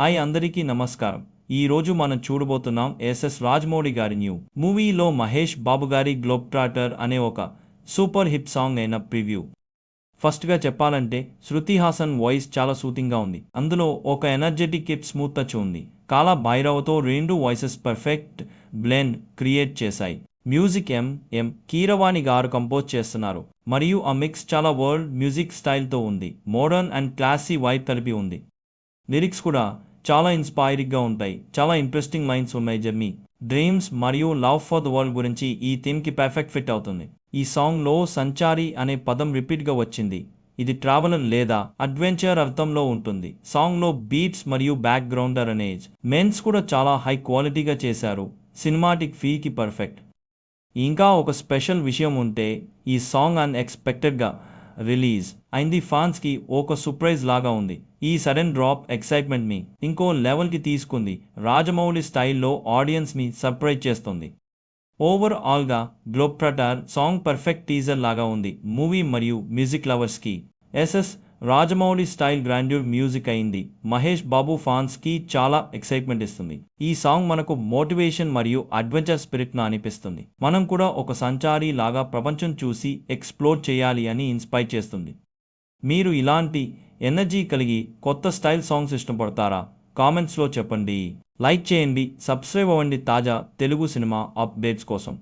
Hi అందరికీ నమస్కారం. ఈ రోజు మనం చూడబోతున్నాం ఎస్ఎస్ రాజమౌళి గారి న్యూ మూవీలో మహేష్ బాబు గారి గ్లోబ్ ట్రాటర్ అనే ఒక సూపర్ హిట్ సాంగ్ అయిన ప్రివ్యూ. ఫస్ట్గా చెప్పాలంటే శృతి హాసన్ వాయిస్ చాలా సూతింగ్గా ఉంది. అందులో ఒక ఎనర్జెటిక్ హిప్ స్మూత్ టచ్ ఉంది. కాలా భైరవతో రెండు వాయిసెస్ పర్ఫెక్ట్ బ్లెండ్ క్రియేట్ చేశాయి. మ్యూజిక్ ఎం కీరవాణి గారు కంపోజ్ చేస్తున్నారు మరియు ఆ మిక్స్ చాలా వరల్డ్ మ్యూజిక్ స్టైల్తో ఉంది. మోడర్న్ అండ్ క్లాసీ వైబ్ కలిపి ఉంది. లిరిక్స్ కూడా చాలా ఇన్స్పైరింగ్గా ఉంటాయి. చాలా ఇంట్రెస్టింగ్ మైండ్స్ ఉన్నాయి. జర్నీ, డ్రీమ్స్ మరియు లవ్ ఫర్ ద వరల్డ్ గురించి ఈ థీమ్కి పర్ఫెక్ట్ ఫిట్ అవుతుంది. ఈ సాంగ్లో సంచారి అనే పదం రిపీట్గా వచ్చింది. ఇది ట్రావెలర్ లేదా అడ్వెంచర్ అర్థంలో ఉంటుంది. సాంగ్లో బీట్స్ మరియు బ్యాక్గ్రౌండర్ అనేజ్ మెన్స్ కూడా చాలా హై క్వాలిటీగా చేశారు. సినిమాటిక్ ఫీకి పర్ఫెక్ట్. ఇంకా ఒక స్పెషల్ విషయం ఉంటే ఈ సాంగ్ అన్ఎక్స్పెక్టెడ్గా రిలీజ్ అయింది. ఫ్యాన్స్కి ఒక సర్ప్రైజ్ లాగా ఉంది. ఈ సడన్ డ్రాప్ ఎక్సైట్మెంట్ని ఇంకో లెవెల్కి తీసుకుంది. రాజమౌళి స్టైల్లో ఆడియన్స్ని సర్ప్రైజ్ చేస్తుంది. ఓవరాల్గా globe trotter song perfect teaser లాగా ఉంది. మూవీ మరియు మ్యూజిక్ లవర్స్కి SS Rajamouli style grandeur music అయింది. మహేష్ బాబు ఫ్యాన్స్కి చాలా ఎక్సైట్మెంట్ ఇస్తుంది. ఈ సాంగ్ మనకు మోటివేషన్ మరియు అడ్వెంచర్ స్పిరిట్ను అనిపిస్తుంది. మనం కూడా ఒక సంచారి లాగా ప్రపంచం చూసి ఎక్స్ప్లోర్ చేయాలి అని ఇన్స్పైర్ చేస్తుంది. మీరు ఇలాంటి ఎనర్జీ కలిగి కొత్త స్టైల్ సాంగ్స్ ఇష్టపడతారా? కామెంట్స్లో చెప్పండి. లైక్ చేయండి, సబ్స్క్రైబ్ అవ్వండి తాజా తెలుగు సినిమా అప్డేట్స్ కోసం.